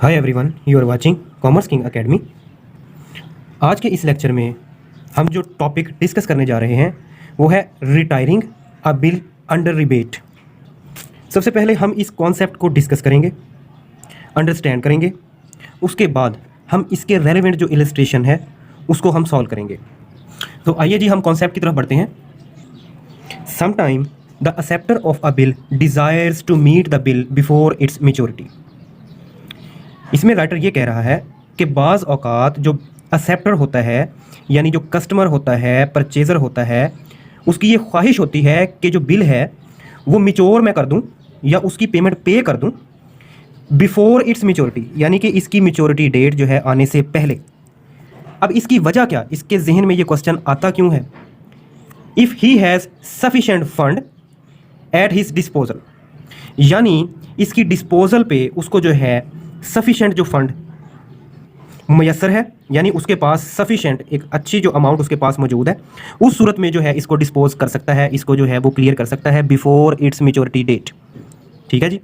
Hi everyone, you are watching commerce king academy. आज के इस लेक्चर में हम जो टॉपिक डिस्कस करने जा रहे हैं वो है रिटायरिंग अ बिल अंडर रिबेट। सबसे पहले हम इस कॉन्सेप्ट को डिस्कस करेंगे, अंडरस्टैंड करेंगे। उसके बाद हम इसके रेलेवेंट जो इलस्ट्रेशन है उसको हम सॉल्व करेंगे। तो आइए जी हम कॉन्सेप्ट की तरफ बढ़ते हैं। Sometime the acceptor of a bill desires to meet the bill before its maturity. इसमें राइटर ये कह रहा है कि बाज़ औक़ात जो एक्सेप्टर होता है यानी जो कस्टमर होता है, परचेज़र होता है, उसकी ये ख्वाहिश होती है कि जो बिल है वो मैच्योर मैं कर दूं या उसकी पेमेंट पे कर दूं बिफोर इट्स मैच्योरिटी, यानी कि इसकी मैच्योरिटी डेट जो है आने से पहले। अब इसकी वजह क्या, इसके जहन में ये क्वेश्चन आता क्यों है? If he has sufficient fund at his disposal, यानी इसकी डिस्पोजल पे उसको जो है सफिशेंट जो फंड मुयसर है, यानी उसके पास सफिशेंट एक अच्छी जो अमाउंट उसके पास मौजूद है, उस सूरत में जो है इसको डिस्पोज कर सकता है, इसको जो है वो क्लियर कर सकता है बिफोर इट्स मैच्योरिटी डेट। ठीक है जी।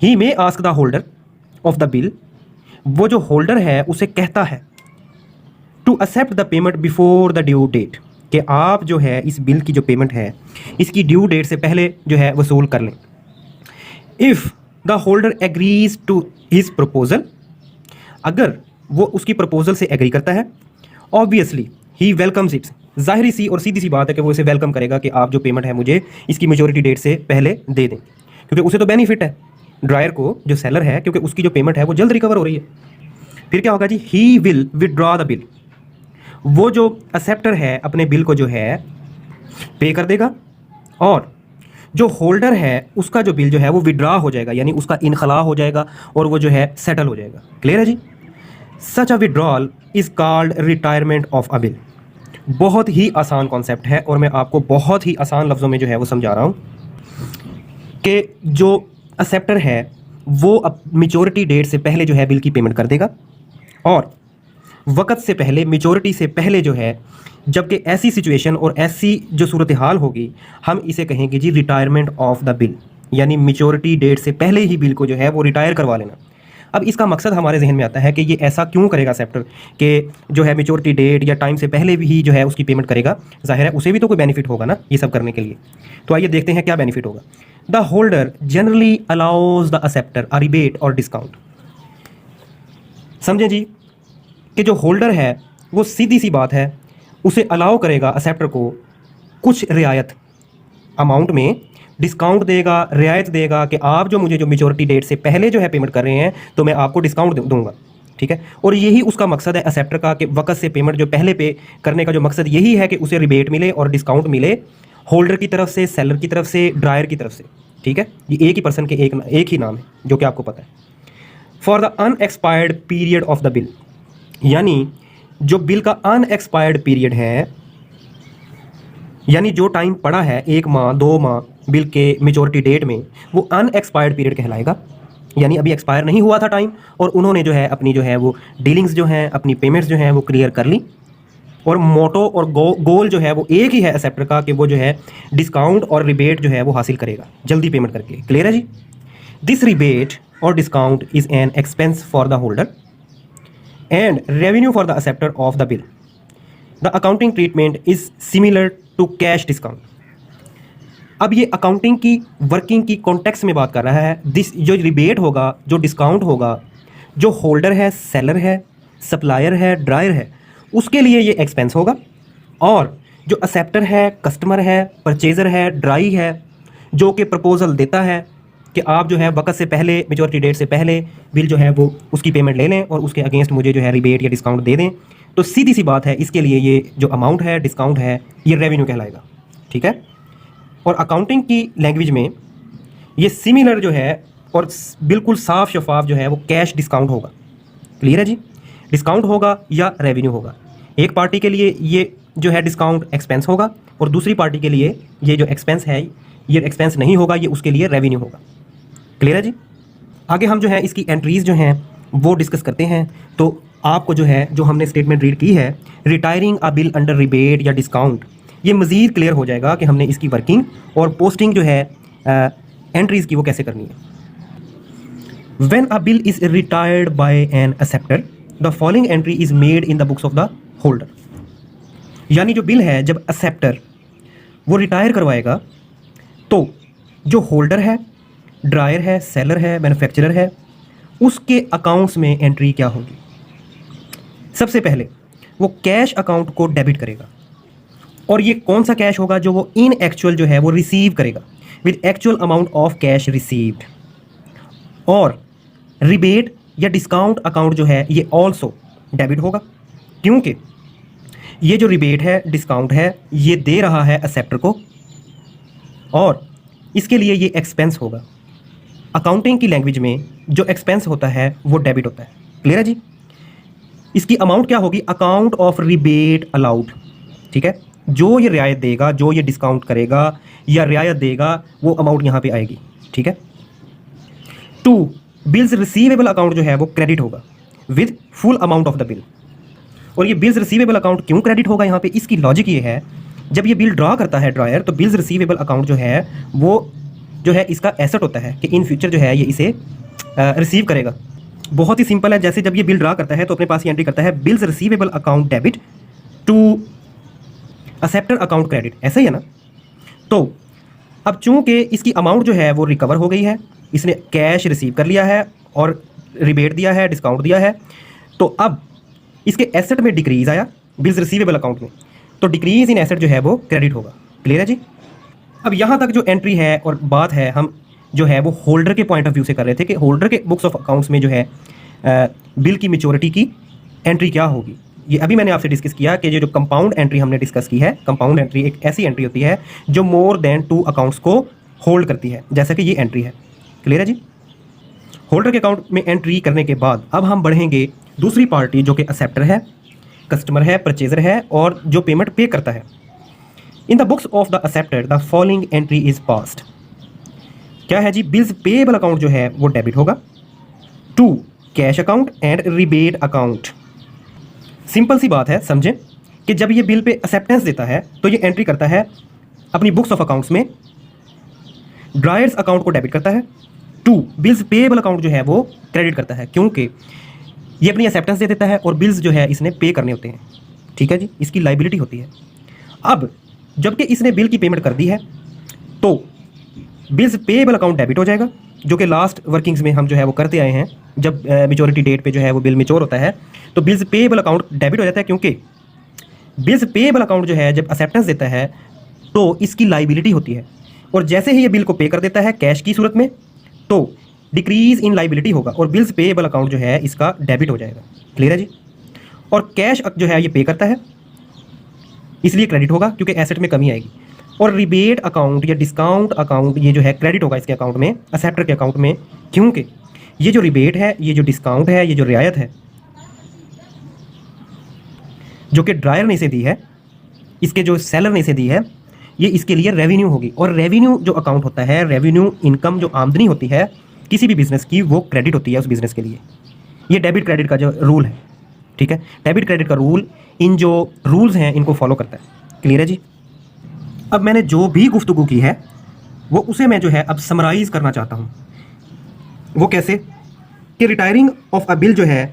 He may ask the holder of the bill, वो जो होल्डर है उसे कहता है to accept the payment before the due date, कि आप जो है इस बिल की जो पेमेंट है इसकी ड्यू डेट से पहले जो है वसूल कर लें। If the holder agrees to his proposal, अगर वो उसकी प्रपोजल से एग्री करता है, ऑब्वियसली ही वेलकम्स इट, जाहिर सी और सीधी सी बात है कि वो इसे वेलकम करेगा कि आप जो पेमेंट है मुझे इसकी मेजोरिटी डेट से पहले दे दें, क्योंकि उसे तो बेनिफिट है ड्रायर को, जो सेलर है, क्योंकि उसकी जो पेमेंट है वो जल्द रिकवर हो रही है। फिर क्या होगा जी? He will withdraw the bill, वो जो एक्सेप्टर है अपने बिल को जो है पे कर देगा और जो होल्डर है उसका जो बिल जो है वो विड्रा हो जाएगा, यानी उसका इनखला हो जाएगा और वो जो है सेटल हो जाएगा। क्लियर है जी? Such a withdrawal is called retirement of a bill. बहुत ही आसान कॉन्सेप्ट है और मैं आपको बहुत ही आसान लफ्ज़ों में जो है वो समझा रहा हूँ कि जो एक्सेप्टर है वो अब मैच्योरिटी डेट से पहले जो है बिल की पेमेंट कर देगा और वक़्त से पहले, मैच्योरिटी से पहले जो है, जबकि ऐसी सिचुएशन और ऐसी जो सूरत हाल होगी हम इसे कहेंगे जी रिटायरमेंट ऑफ द बिल, यानी मैच्योरिटी डेट से पहले ही बिल को जो है वो रिटायर करवा लेना। अब इसका मकसद हमारे जहन में आता है कि ये ऐसा क्यों करेगा एक्सेप्टर कि जो है मैच्योरिटी डेट या टाइम से पहले भी जो है उसकी पेमेंट करेगा। जाहिर है उसे भी तो कोई बेनिफिट होगा ना ये सब करने के लिए। तो आइए देखते हैं क्या बेनिफिट होगा। The holder generally allows the acceptor a rebate और डिस्काउंट। समझें जी कि जो होल्डर है वो सीधी सी बात है उसे अलाउ करेगा एक्सेप्टर को कुछ रियायत अमाउंट में, डिस्काउंट देगा, रियायत देगा कि आप जो मुझे जो मैच्योरिटी डेट से पहले जो है पेमेंट कर रहे हैं तो मैं आपको डिस्काउंट दूंगा। ठीक है, और यही उसका मकसद है एक्सेप्टर का कि वक़्त से पेमेंट जो पहले पे करने का जो मकसद यही है कि उसे रिबेट मिले और डिस्काउंट मिले होल्डर की तरफ से, सेलर की तरफ से, ड्रायर की तरफ से। ठीक है, ये एक ही पर्सन के एक ही नाम है जो कि आपको पता है। For the unexpired period of the bill, यानी जो बिल का अनएक्सपायर्ड पीरियड है, यानी जो टाइम पड़ा है 1 माह 2 माह बिल के मैच्योरिटी डेट में, वो अनएक्सपायर्ड पीरियड कहलाएगा। यानी अभी एक्सपायर नहीं हुआ था टाइम और उन्होंने जो है अपनी जो है वो डीलिंग्स जो हैं, अपनी पेमेंट्स जो हैं वो क्लियर कर ली और मोटो और गोल जो है वो एक ही है एक्सेप्टर का कि वो जो है डिस्काउंट और रिबेट जो है वो हासिल करेगा जल्दी पेमेंट करके। क्लियर है जी? दिस रिबेट और discount is an expense for the holder and revenue for the acceptor of the bill. The accounting treatment is similar to cash discount. अब ये अकाउंटिंग की वर्किंग की कॉन्टेक्स्ट में बात कर रहा है। दिस जो रिबेट होगा, जो डिस्काउंट होगा, जो होल्डर है, सेलर है, सप्लायर है, ड्रायर है, उसके लिए ये एक्सपेंस होगा और जो एक्सेप्टर है, कस्टमर है, परचेज़र है, ड्राई है, जो कि प्रपोजल देता है कि आप जो है वक़्त से पहले, मैच्योरिटी डेट से पहले बिल जो है वो उसकी पेमेंट ले लें और उसके अगेंस्ट मुझे जो है रिबेट या डिस्काउंट दे दें, तो सीधी सी बात है इसके लिए ये जो अमाउंट है, डिस्काउंट है, ये रेवेन्यू कहलाएगा। ठीक है, और अकाउंटिंग की लैंग्वेज में ये सिमिलर जो है और बिल्कुल साफ शफाफ जो है वो कैश डिस्काउंट होगा। क्लियर है जी? डिस्काउंट होगा या रेवेन्यू होगा। एक पार्टी के लिए ये जो है डिस्काउंट एक्सपेंस होगा और दूसरी पार्टी के लिए ये जो एक्सपेंस है ये एक्सपेंस नहीं होगा, ये उसके लिए रेवेन्यू होगा। क्लियर है जी? आगे हम जो है इसकी एंट्रीज़ जो हैं वो डिस्कस करते हैं। तो आपको जो है जो हमने स्टेटमेंट रीड की है रिटायरिंग अ बिल अंडर रिबेट या डिस्काउंट, ये मज़ीद क्लियर हो जाएगा कि हमने इसकी वर्किंग और पोस्टिंग जो है एंट्रीज़ की वो कैसे करनी है। When a bill is retired by an acceptor the following entry is made in the books of the holder. यानी जो बिल है जब एक्सेप्टर वो रिटायर करवाएगा तो जो होल्डर है, ड्रायर है, सेलर है, मैन्युफैक्चरर है, उसके अकाउंट्स में एंट्री क्या होगी? सबसे पहले वो कैश अकाउंट को डेबिट करेगा, और ये कौन सा कैश होगा? जो वो इन एक्चुअल जो है वो रिसीव करेगा with actual amount of cash received. और रिबेट या डिस्काउंट अकाउंट जो है ये ऑल्सो डेबिट होगा, क्योंकि ये जो रिबेट है, डिस्काउंट है, ये दे रहा है एक्सेप्टर को, और इसके लिए ये एक्सपेंस होगा। अकाउंटिंग की लैंग्वेज में जो एक्सपेंस होता है वो डेबिट होता है। क्लियर है जी? इसकी अमाउंट क्या होगी? Account of rebate allowed. ठीक है, जो ये रियायत देगा, जो ये डिस्काउंट करेगा या रियायत देगा, वो अमाउंट यहाँ पे आएगी। ठीक है। 2, बिल्स रिसीवेबल अकाउंट जो है वो क्रेडिट होगा with full amount of the bill. और ये बिल्स रिसीवेबल अकाउंट क्यों क्रेडिट होगा यहाँ पे? इसकी लॉजिक ये है, जब ये बिल ड्रा करता है ड्रायर, तो बिल्स रिसीवेबल अकाउंट जो है वो जो है इसका एसेट होता है कि इन फ्यूचर जो है ये इसे रिसीव करेगा। बहुत ही सिंपल है, जैसे जब ये बिल ड्रा करता है तो अपने पास ही एंट्री करता है bills receivable account debit to acceptor account credit, ऐसा ही है ना? तो अब चूंकि इसकी अमाउंट जो है वो रिकवर हो गई है, इसने कैश रिसीव कर लिया है और रिबेट दिया है, डिस्काउंट दिया है, तो अब इसके एसेट में डिक्रीज आया बिल्स रिसीवेबल अकाउंट में, तो डिक्रीज इन एसेट जो है वो क्रेडिट होगा। क्लियर है जी? अब यहाँ तक जो एंट्री है और बात है, हम जो है वो होल्डर के पॉइंट ऑफ व्यू से कर रहे थे कि होल्डर के बुक्स ऑफ अकाउंट्स में जो है बिल की मैच्योरिटी की एंट्री क्या होगी। ये अभी मैंने आपसे डिस्कस किया कि ये जो कंपाउंड एंट्री हमने डिस्कस की है, कंपाउंड एंट्री एक ऐसी एंट्री होती है जो मोर देन 2 अकाउंट्स को होल्ड करती है, जैसा कि ये एंट्री है। क्लियर है जी? होल्डर के अकाउंट में एंट्री करने के बाद अब हम बढ़ेंगे दूसरी पार्टी जो कि एक्सेप्टर है, कस्टमर है, परचेजर है, और जो पेमेंट पे करता है। इन the books of the acceptor the following entry is passed. क्या है जी? बिल्स पेएबल अकाउंट जो है वो डेबिट होगा to cash account and rebate account. Simple सी बात है, समझें कि जब ये बिल पे एक्सेप्टेंस देता है तो ये एंट्री करता है अपनी बुक्स ऑफ अकाउंट्स में, ड्रायर्स अकाउंट को डेबिट करता है, टू बिल्स पेएबल अकाउंट जो है वो क्रेडिट करता है, क्योंकि ये अपनी एक्सेप्टेंस दे देता है और बिल्स जो है इसने पे करने होते हैं। ठीक है जी? इसकी लाइबिलिटी होती है। अब जबकि इसने बिल की पेमेंट कर दी है तो बिल्स पेएबल अकाउंट डेबिट हो जाएगा, जो कि लास्ट वर्किंग्स में हम जो है वो करते आए हैं। जब मेच्योरिटी डेट पे जो है वो बिल मेच्योर होता है तो बिल्स पेएबल अकाउंट डेबिट हो जाता है, क्योंकि बिल्स पेएबल अकाउंट जो है जब एक्सेप्टेंस देता है तो इसकी लाइबिलिटी होती है, और जैसे ही ये बिल को पे कर देता है कैश की सूरत में तो डिक्रीज इन लाइबिलिटी होगा और बिल्स पेएबल अकाउंट जो है इसका डेबिट हो जाएगा। क्लियर है जी? और कैश जो है ये पे करता है इसलिए क्रेडिट होगा, क्योंकि एसेट में कमी आएगी। और रिबेट अकाउंट या डिस्काउंट अकाउंट ये जो है क्रेडिट होगा इसके अकाउंट में, एक्सेप्टर के अकाउंट में, क्योंकि ये जो रिबेट है, ये जो डिस्काउंट है, ये जो रियायत है जो कि ड्रायर ने इसे दी है, इसके जो सेलर ने इसे दी है, ये इसके लिए रेवेन्यू होगी। और रेवेन्यू जो अकाउंट होता है, रेवेन्यू इनकम जो आमदनी होती है किसी भी बिजनेस की, वो क्रेडिट होती है उस बिजनेस के लिए। ये डेबिट क्रेडिट का जो रूल है, ठीक है, डेबिट क्रेडिट का रूल इन जो रूल्स हैं इनको फॉलो करता है। क्लियर है जी? अब मैंने जो भी गुफ्तगू की है वो उसे मैं जो है अब समराइज़ करना चाहता हूँ। वो कैसे? कि रिटायरिंग ऑफ अ बिल जो है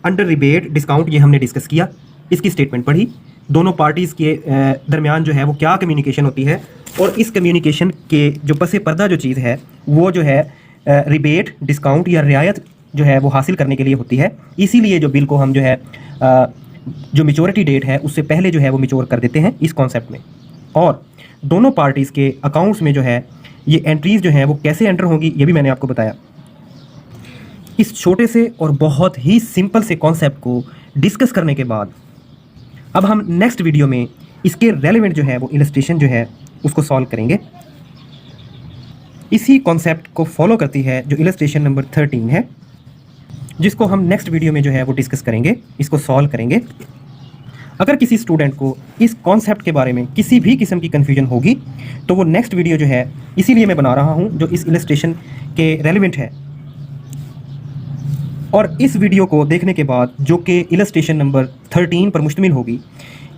अंडर रिबेट डिस्काउंट, ये हमने डिस्कस किया, इसकी स्टेटमेंट पढ़ी, दोनों पार्टीज़ के दरमियान जो है वो क्या कम्युनिकेशन होती है, और इस कम्युनिकेशन के जो पसे पर्दा जो चीज़ है वो जो है रिबेट, डिस्काउंट या रियायत जो है वो हासिल करने के लिए होती है। इसीलिए जो बिल को हम जो है जो मेच्योरिटी डेट है उससे पहले जो है वो मेच्योर कर देते हैं इस कॉन्सेप्ट में। और दोनों पार्टीज़ के अकाउंट्स में जो है ये एंट्रीज़ जो हैं वो कैसे एंटर होंगी ये भी मैंने आपको बताया। इस छोटे से और बहुत ही सिंपल से कॉन्सेप्ट को डिस्कस करने के बाद अब हम नेक्स्ट वीडियो में इसके रेलेवेंट जो है वो इलस्ट्रेशन जो है उसको सॉल्व करेंगे। इसी कॉन्सेप्ट को फॉलो करती है जो इलस्ट्रेशन नंबर 13 है, जिसको हम नेक्स्ट वीडियो में जो है वो डिस्कस करेंगे, इसको सॉल्व करेंगे। अगर किसी स्टूडेंट को इस कॉन्सेप्ट के बारे में किसी भी किस्म की कन्फ्यूजन होगी तो वो नेक्स्ट वीडियो जो है इसीलिए मैं बना रहा हूँ जो इस इलस्ट्रेशन के रेलेवेंट है। और इस वीडियो को देखने के बाद जो कि इलस्ट्रेशन नंबर 13 पर मुश्तमिल होगी,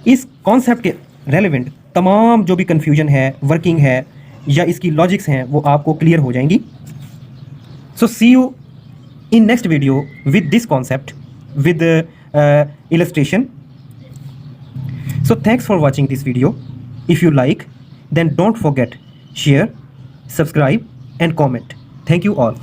इस कॉन्सेप्ट के रेलेवेंट तमाम जो भी कन्फ्यूजन है, वर्किंग है या इसकी लॉजिक्स हैं वो आपको क्लियर हो जाएंगी। सो सी you in next video with this concept with illustration. So thanks for watching this video. If you like, then don't forget share, subscribe and comment. Thank you all.